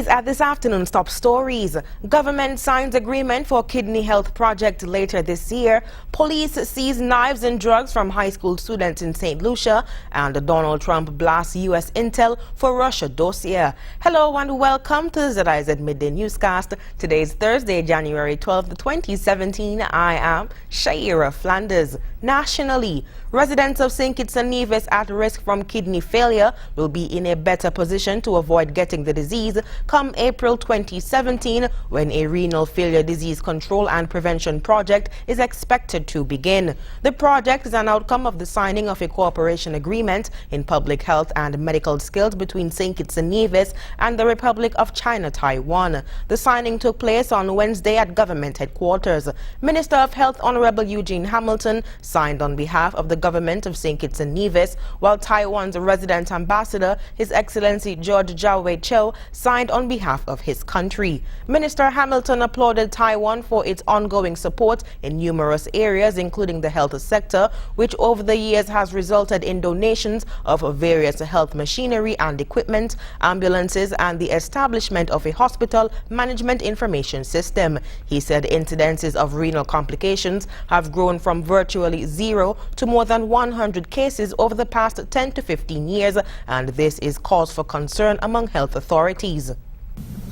These are this afternoon's top stories. Government signs agreement for kidney health project later this year. Police seize knives and drugs from high school students in St. Lucia. And Donald Trump blasts U.S. intel for Russia dossier. Hello and welcome to the ZIZ Midday Newscast. Today is Thursday, January 12, 2017. I am Shaira Flanders. Nationally, residents of St. Kitts and Nevis at risk from kidney failure will be in a better position to avoid getting the disease come April 2017, when a renal failure disease control and prevention project is expected to begin. The project is an outcome of the signing of a cooperation agreement in public health and medical skills between St. Kitts and Nevis and the Republic of China, Taiwan. The signing took place on Wednesday at government headquarters. Minister of Health Honorable Eugene Hamilton signed on behalf of the government of St. Kitts and Nevis, while Taiwan's resident ambassador, His Excellency George Jiawei Cho, signed on behalf of his country. Minister Hamilton applauded Taiwan for its ongoing support in numerous areas, including the health sector, which over the years has resulted in donations of various health machinery and equipment, ambulances, and the establishment of a hospital management information system. He said incidences of renal complications have grown from virtually zero to more than 100 cases over the past 10 to 15 years, and this is cause for concern among health authorities.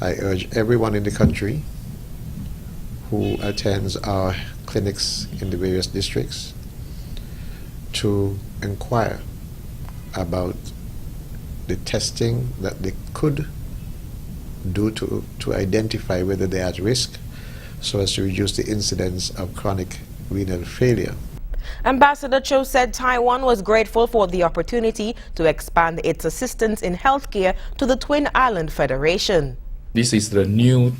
I urge everyone in the country who attends our clinics in the various districts to inquire about the testing that they could do to identify whether they are at risk, so as to reduce the incidence of chronic renal failure. Ambassador Cho said Taiwan was grateful for the opportunity to expand its assistance in healthcare to the Twin Island Federation. This is the new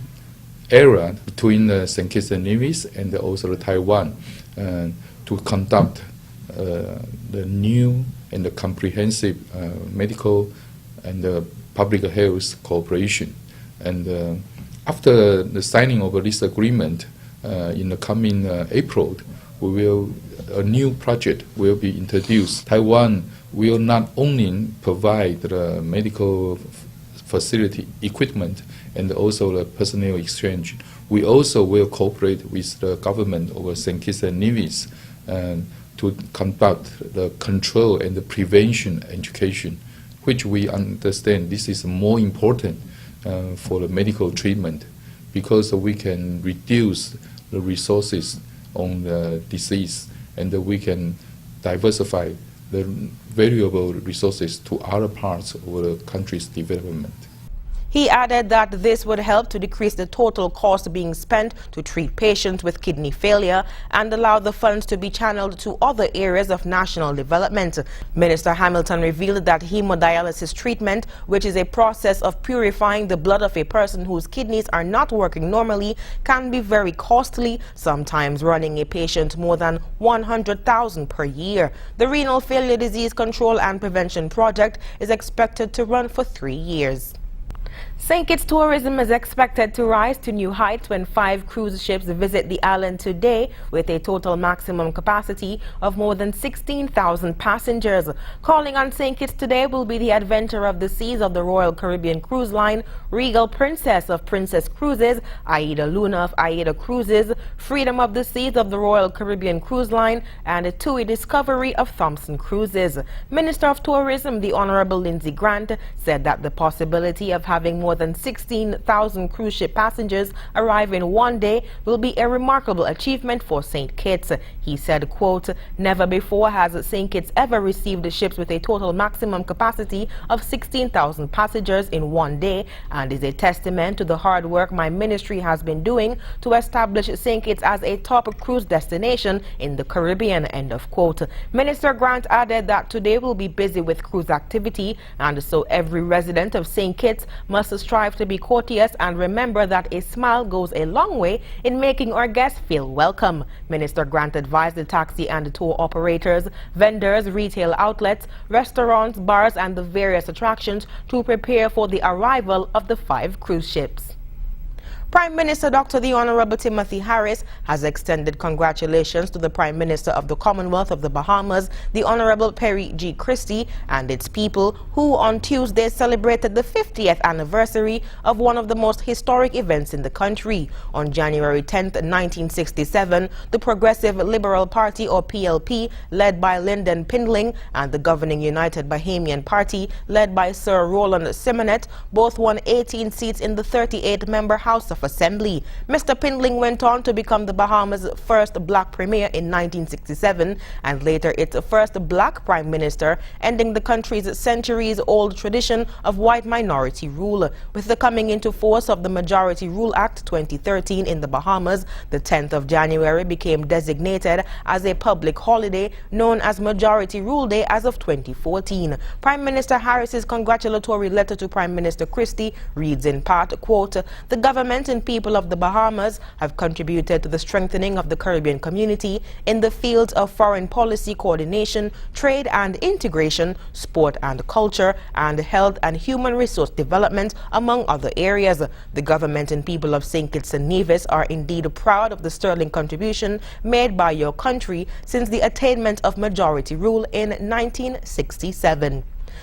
era between St. Kitts and Nevis and also Taiwan to conduct the new and the comprehensive medical and public health cooperation. And after the signing of this agreement in the coming April, a new project will be introduced. Taiwan will not only provide the medical facility equipment and also the personnel exchange. We also will cooperate with the government of St. Kitts and Nevis to conduct the control and the prevention education, which we understand this is more important for the medical treatment, because we can reduce the resources on the disease and we can diversify the valuable resources to other parts of the country's development. He added that this would help to decrease the total cost being spent to treat patients with kidney failure and allow the funds to be channeled to other areas of national development. Minister Hamilton revealed that hemodialysis treatment, which is a process of purifying the blood of a person whose kidneys are not working normally, can be very costly, sometimes running a patient more than $100,000 per year. The Renal Failure Disease Control and Prevention Project is expected to run for 3 years. St. Kitts tourism is expected to rise to new heights when 5 cruise ships visit the island today, with a total maximum capacity of more than 16,000 passengers. Calling on St. Kitts today will be the Adventure of the Seas of the Royal Caribbean Cruise Line, Regal Princess of Princess Cruises, Aida Luna of Aida Cruises, Freedom of the Seas of the Royal Caribbean Cruise Line, and TUI Discovery of Thompson Cruises. Minister of Tourism, the Honorable Lindsay Grant, said that the possibility of having more than 16,000 cruise ship passengers arrive in one day will be a remarkable achievement for St. Kitts. He said, quote, "Never before has St. Kitts ever received ships with a total maximum capacity of 16,000 passengers in one day, and is a testament to the hard work my ministry has been doing to establish St. Kitts as a top cruise destination in the Caribbean," end of quote. Minister Grant added that today will be busy with cruise activity, and so every resident of St. Kitts must strive to be courteous and remember that a smile goes a long way in making our guests feel welcome. Minister Grant advised the taxi and tour operators, vendors, retail outlets, restaurants, bars, and the various attractions to prepare for the arrival of the 5 cruise ships. Prime Minister Dr. the Honorable Timothy Harris has extended congratulations to the Prime Minister of the Commonwealth of the Bahamas, the Honorable Perry G. Christie, and its people, who on Tuesday celebrated the 50th anniversary of one of the most historic events in the country. On January 10, 1967, the Progressive Liberal Party, or PLP, led by Lyndon Pindling, and the governing United Bahamian Party, led by Sir Roland Simonet, both won 18 seats in the 38-member House of Assembly. Mr. Pindling went on to become the Bahamas' first black premier in 1967 and later its first black prime minister, ending the country's centuries-old tradition of white minority rule. With the coming into force of the Majority Rule Act 2013 in the Bahamas, the 10th of January became designated as a public holiday known as Majority Rule Day as of 2014. Prime Minister Harris's congratulatory letter to Prime Minister Christie reads in part, quote, "The government and people of the Bahamas have contributed to the strengthening of the Caribbean community in the fields of foreign policy coordination, trade and integration, sport and culture, and health and human resource development, among other areas. The government and people of St. Kitts and Nevis are indeed proud of the sterling contribution made by your country since the attainment of majority rule in 1967.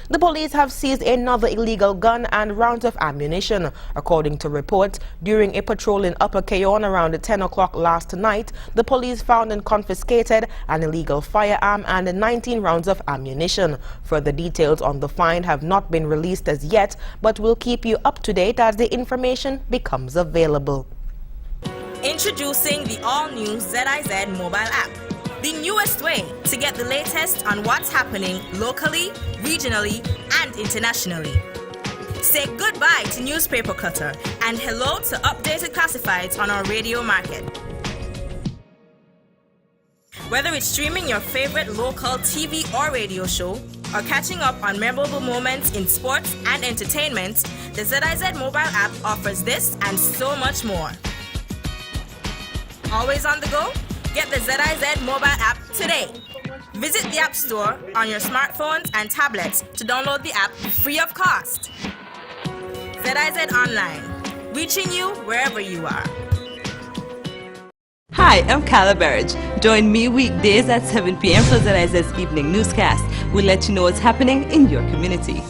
The police have seized another illegal gun and rounds of ammunition. According to reports, during a patrol in Upper Cayon around 10 o'clock last night, the police found and confiscated an illegal firearm and 19 rounds of ammunition. Further details on the find have not been released as yet, but will keep you up to date as the information becomes available. Introducing the all-new ZIZ mobile app. The newest way to get the latest on what's happening locally, regionally, and internationally. Say goodbye to newspaper clutter and hello to updated classifieds on our radio market. Whether it's streaming your favorite local TV or radio show, or catching up on memorable moments in sports and entertainment, the ZIZ mobile app offers this and so much more. Always on the go? Get the ZIZ mobile app today. Visit the App Store on your smartphones and tablets to download the app free of cost. ZIZ Online, reaching you wherever you are. Hi, I'm Carla Burridge. Join me weekdays at 7 p.m. for ZIZ's evening newscast. We'll let you know what's happening in your community.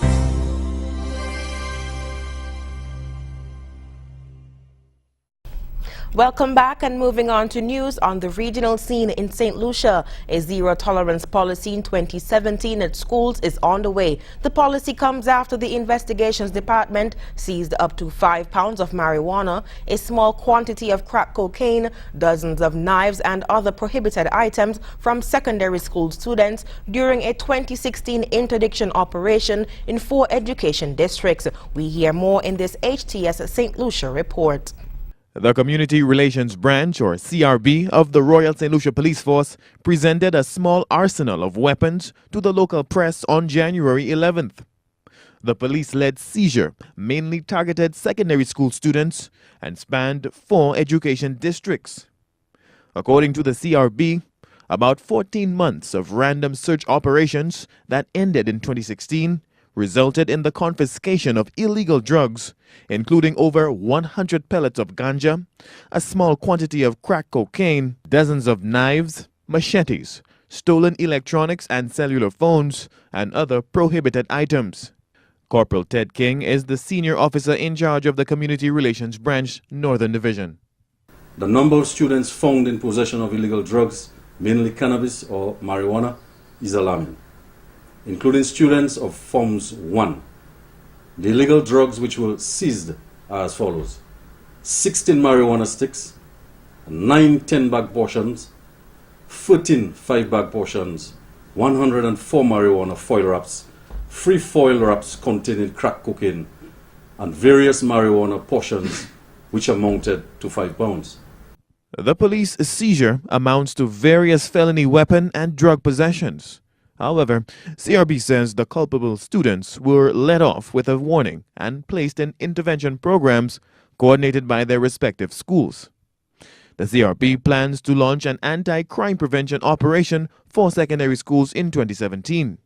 Welcome back, and moving on to news on the regional scene in St. Lucia. A zero-tolerance policy in 2017 at schools is on the way. The policy comes after the Investigations Department seized up to 5 pounds of marijuana, a small quantity of crack cocaine, dozens of knives and other prohibited items from secondary school students during a 2016 interdiction operation in 4 education districts. We hear more in this HTS St. Lucia report. The Community Relations Branch, or CRB, of the Royal St. Lucia Police Force presented a small arsenal of weapons to the local press on January 11th. The police-led seizure mainly targeted secondary school students and spanned 4 education districts. According to the CRB, about 14 months of random search operations that ended in 2016 resulted in the confiscation of illegal drugs, including over 100 pellets of ganja, a small quantity of crack cocaine, dozens of knives, machetes, stolen electronics and cellular phones, and other prohibited items. Corporal Ted King is the senior officer in charge of the Community Relations Branch, Northern Division. The number of students found in possession of illegal drugs, mainly cannabis or marijuana, is alarming, including students of Forms 1. The illegal drugs which were seized are as follows: 16 marijuana sticks, 9 10-bag portions, 14 5-bag portions, 104 marijuana foil wraps, 3 foil wraps containing crack cocaine, and various marijuana portions which amounted to 5 pounds. The police seizure amounts to various felony weapon and drug possessions. However, CRB says the culpable students were let off with a warning and placed in intervention programs coordinated by their respective schools. The CRB plans to launch an anti-crime prevention operation for secondary schools in 2017.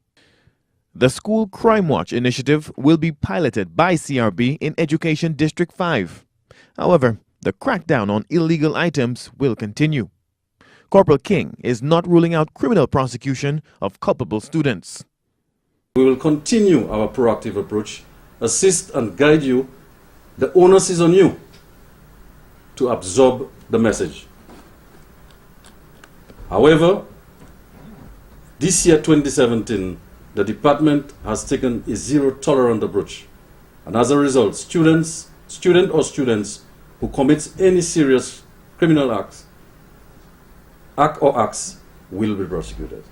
The School Crime Watch initiative will be piloted by CRB in Education District 5. However, the crackdown on illegal items will continue. Corporal King is not ruling out criminal prosecution of culpable students. We will continue our proactive approach, assist and guide you. The onus is on you to absorb the message. However, this year, 2017, the department has taken a zero-tolerance approach. And as a result, students who commit any serious criminal acts will be prosecuted.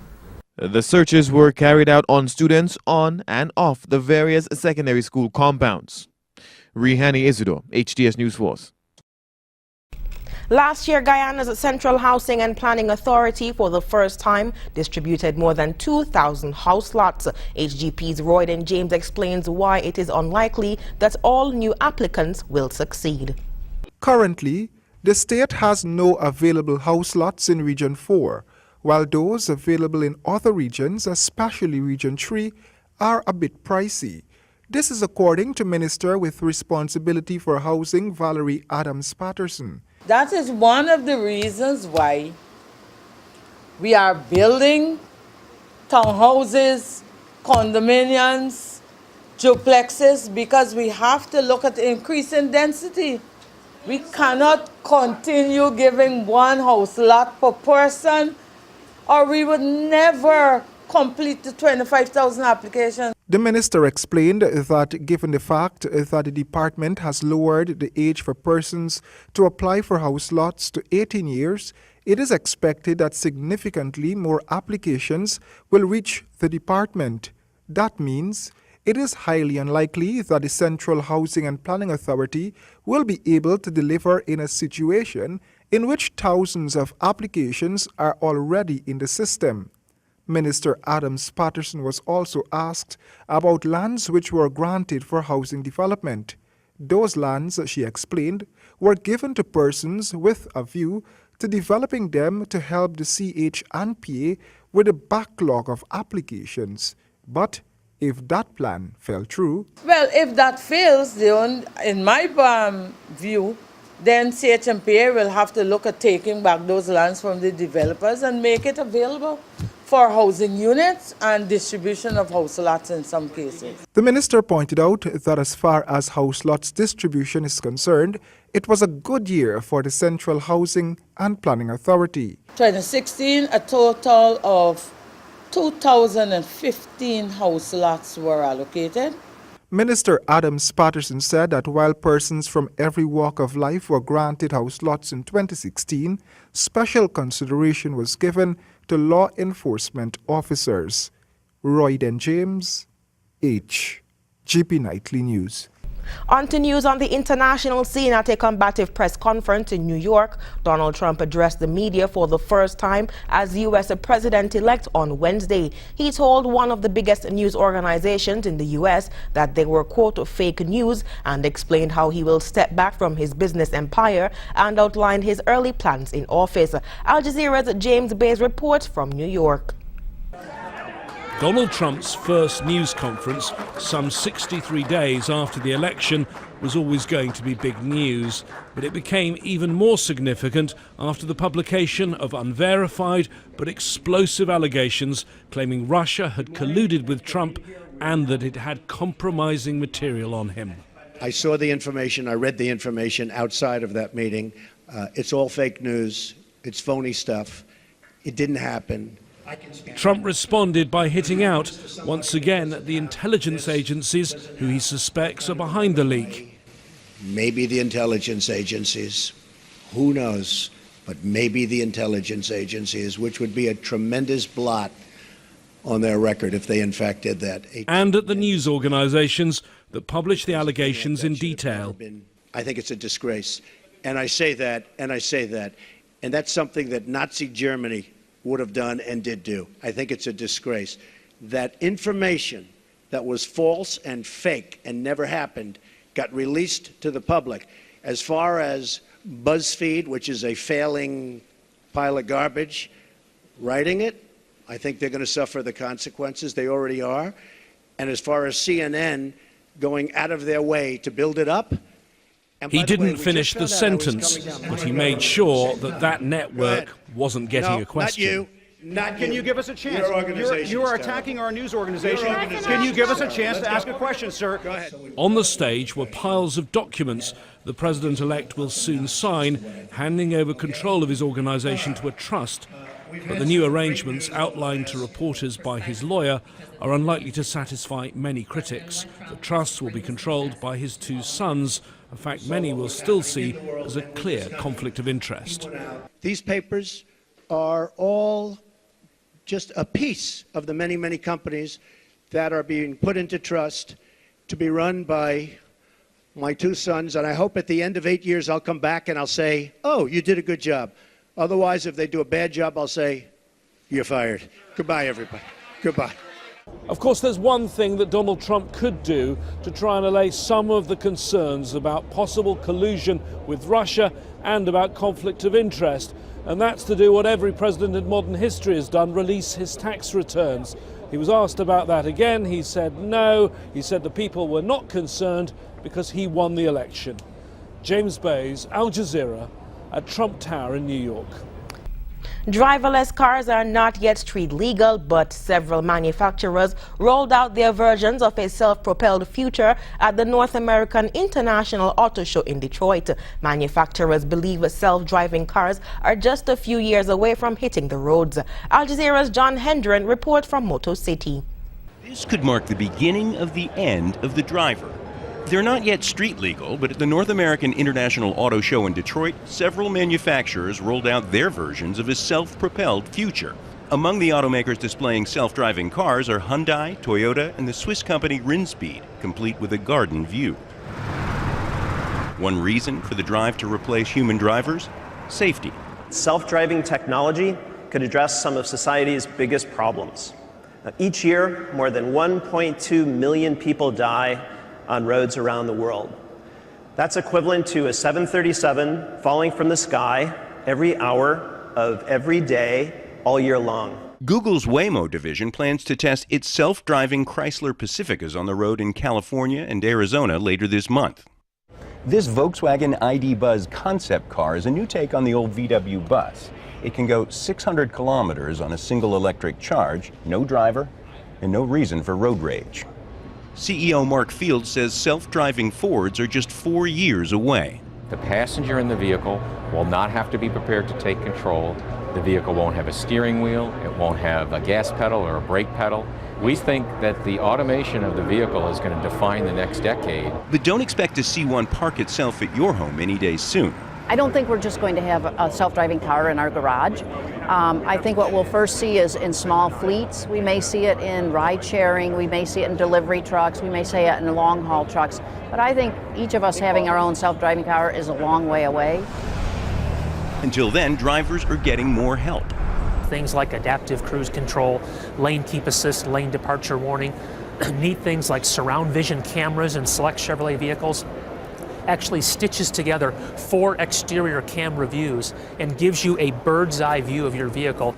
The searches were carried out on students on and off the various secondary school compounds. Rihani Isidore, HTS News Force. Last year, Guyana's Central Housing and Planning Authority for the first time distributed more than 2,000 house lots. HGP's Royden James explains why it is unlikely that all new applicants will succeed. Currently, the state has no available house lots in Region 4, while those available in other regions, especially Region 3, are a bit pricey. This is according to Minister with Responsibility for Housing, Valerie Adams-Patterson. That is one of the reasons why we are building townhouses, condominiums, duplexes, because we have to look at increasing density. We cannot continue giving one house lot per person, or we would never complete the 25,000 applications. The minister explained that given the fact that the department has lowered the age for persons to apply for house lots to 18 years, it is expected that significantly more applications will reach the department. That means it is highly unlikely that the Central Housing and Planning Authority will be able to deliver in a situation in which thousands of applications are already in the system. Minister Adams-Patterson was also asked about lands which were granted for housing development. Those lands, she explained, were given to persons with a view to developing them to help the CH&PA with a backlog of applications. But if that plan fell through... Well, if that fails, in my view, then CH&PA will have to look at taking back those lands from the developers and make it available for housing units and distribution of house lots in some cases. The minister pointed out that as far as house lots distribution is concerned, it was a good year for the Central Housing and Planning Authority. 2016, a total of 2,015 house lots were allocated. Minister Adams-Patterson said that while persons from every walk of life were granted house lots in 2016, special consideration was given to law enforcement officers. Royden James, HGP Nightly News. On to news on the international scene. At a combative press conference in New York, Donald Trump addressed the media for the first time as U.S. President-elect on Wednesday. He told one of the biggest news organizations in the U.S. that they were, quote, fake news, and explained how he will step back from his business empire and outlined his early plans in office. Al Jazeera's James Bays reports from New York. Donald Trump's first news conference, some 63 days after the election, was always going to be big news. But it became even more significant after the publication of unverified but explosive allegations claiming Russia had colluded with Trump and that it had compromising material on him. I saw the information, I read the information outside of that meeting. It's all fake news, it's phony stuff, it didn't happen. Trump responded by hitting out, once again, at the intelligence agencies who he suspects are behind the leak. Maybe the intelligence agencies, who knows, but maybe the intelligence agencies, which would be a tremendous blot on their record if they in fact did that. And at the news organizations that publish the allegations in detail. I think it's a disgrace. And I say that, and that's something that Nazi Germany would have done and did do. I think it's a disgrace. That information that was false and fake and never happened got released to the public. As far as BuzzFeed, which is a failing pile of garbage, writing it, I think they're going to suffer the consequences. They already are. And as far as CNN going out of their way to build it up He didn't finish the sentence, but he made sure that that network wasn't getting a question. Can you give us a chance? You are attacking our news organization. Can you give us a chance to ask a question, sir? Go ahead. On the stage were piles of documents the president-elect will soon sign, handing over control of his organization to a trust. But the new arrangements outlined to reporters by his lawyer are unlikely to satisfy many critics. The trust will be controlled by his two sons, a fact many will still see as a clear conflict of interest. These papers are all just a piece of the many, many companies that are being put into trust to be run by my two sons. And I hope at the end of 8 years I'll come back and I'll say, oh, you did a good job. Otherwise, if they do a bad job, I'll say, you're fired. Goodbye, everybody. Goodbye. Of course, there's one thing that Donald Trump could do to try and allay some of the concerns about possible collusion with Russia and about conflict of interest. And that's to do what every president in modern history has done, release his tax returns. He was asked about that again. He said no. He said the people were not concerned because he won the election. James Bays, Al Jazeera, at Trump Tower in New York. Driverless cars are not yet street legal, but several manufacturers rolled out their versions of a self-propelled future at the North American International Auto Show in Detroit. Manufacturers believe self-driving cars are just a few years away from hitting the roads. Al Jazeera's John Hendren reports from Motor City. This could mark the beginning of the end of the driver. They're not yet street legal, but at the North American International Auto Show in Detroit, several manufacturers rolled out their versions of a self-propelled future. Among the automakers displaying self-driving cars are Hyundai, Toyota, and the Swiss company Rinspeed, complete with a garden view. One reason for the drive to replace human drivers? Safety. Self-driving technology could address some of society's biggest problems. Each year, more than 1.2 million people die on roads around the world. That's equivalent to a 737 falling from the sky every hour of every day, all year long. Google's Waymo division plans to test its self-driving Chrysler Pacificas on the road in California and Arizona later this month. This Volkswagen ID Buzz concept car is a new take on the old VW bus. It can go 600 kilometers on a single electric charge, no driver, and no reason for road rage. CEO Mark Field says self-driving Fords are just 4 years away. The passenger in the vehicle will not have to be prepared to take control. The vehicle won't have a steering wheel, it won't have a gas pedal or a brake pedal. We think that the automation of the vehicle is going to define the next decade. But don't expect to see one park itself at your home any day soon. I don't think we're just going to have a self-driving car in our garage. I think what we'll first see is in small fleets. We may see it in ride sharing, we may see it in delivery trucks, we may see it in long haul trucks. But I think each of us having our own self-driving car is a long way away. Until then, drivers are getting more help. Things like adaptive cruise control, lane keep assist, lane departure warning, neat things like surround vision cameras in select Chevrolet vehicles. Actually stitches together 4 exterior camera views and gives you a bird's eye view of your vehicle.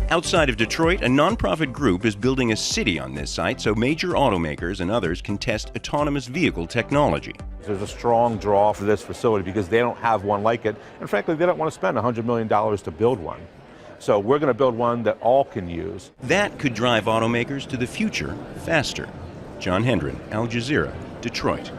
Outside of Detroit, a nonprofit group is building a city on this site so major automakers and others can test autonomous vehicle technology. There's a strong draw for this facility because they don't have one like it, and frankly, they don't want to spend $100 million to build one. So we're going to build one that all can use. That could drive automakers to the future faster. John Hendren, Al Jazeera, Detroit.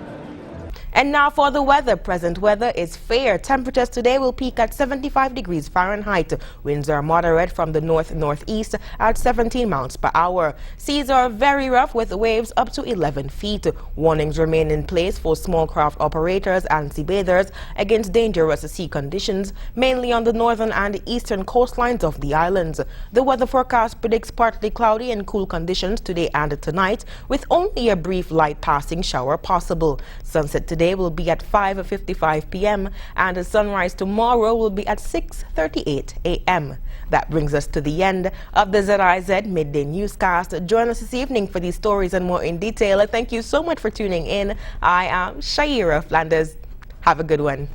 And now for the weather. Present weather is fair. Temperatures today will peak at 75 degrees Fahrenheit. Winds are moderate from the north-northeast at 17 miles per hour. Seas are very rough with waves up to 11 feet. Warnings remain in place for small craft operators and sea bathers against dangerous sea conditions, mainly on the northern and eastern coastlines of the islands. The weather forecast predicts partly cloudy and cool conditions today and tonight, with only a brief light passing shower possible. Sunset today will be at 5:55 p.m. and the sunrise tomorrow will be at 6:38 a.m. That brings us to the end of the ZIZ Midday Newscast. Join us this evening for these stories and more in detail. Thank you so much for tuning in. I am Shaira Flanders. Have a good one.